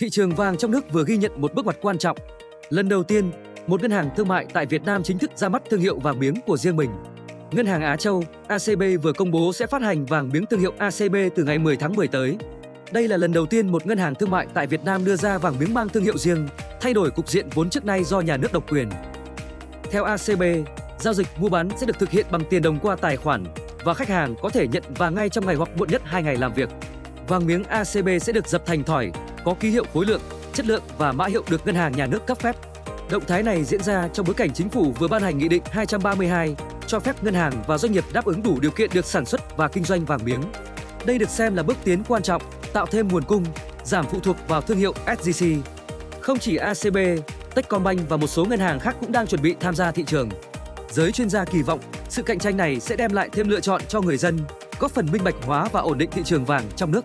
Thị trường vàng trong nước vừa ghi nhận một bước ngoặt quan trọng. Lần đầu tiên, một ngân hàng thương mại tại Việt Nam chính thức ra mắt thương hiệu vàng miếng của riêng mình. Ngân hàng Á Châu (ACB) vừa công bố sẽ phát hành vàng miếng thương hiệu ACB từ ngày 10 tháng 10 tới. Đây là lần đầu tiên một ngân hàng thương mại tại Việt Nam đưa ra vàng miếng mang thương hiệu riêng, thay đổi cục diện vốn trước nay do nhà nước độc quyền. Theo ACB, giao dịch mua bán sẽ được thực hiện bằng tiền đồng qua tài khoản và khách hàng có thể nhận vàng ngay trong ngày hoặc muộn nhất 2 ngày làm việc. Vàng miếng ACB sẽ được dập thành thỏi, có ký hiệu khối lượng, chất lượng và mã hiệu được ngân hàng nhà nước cấp phép. Động thái này diễn ra trong bối cảnh chính phủ vừa ban hành Nghị định 232 cho phép ngân hàng và doanh nghiệp đáp ứng đủ điều kiện được sản xuất và kinh doanh vàng miếng. Đây được xem là bước tiến quan trọng, tạo thêm nguồn cung, giảm phụ thuộc vào thương hiệu SJC. Không chỉ ACB, Techcombank và một số ngân hàng khác cũng đang chuẩn bị tham gia thị trường. Giới chuyên gia kỳ vọng sự cạnh tranh này sẽ đem lại thêm lựa chọn cho người dân, góp phần minh bạch hóa và ổn định thị trường vàng trong nước.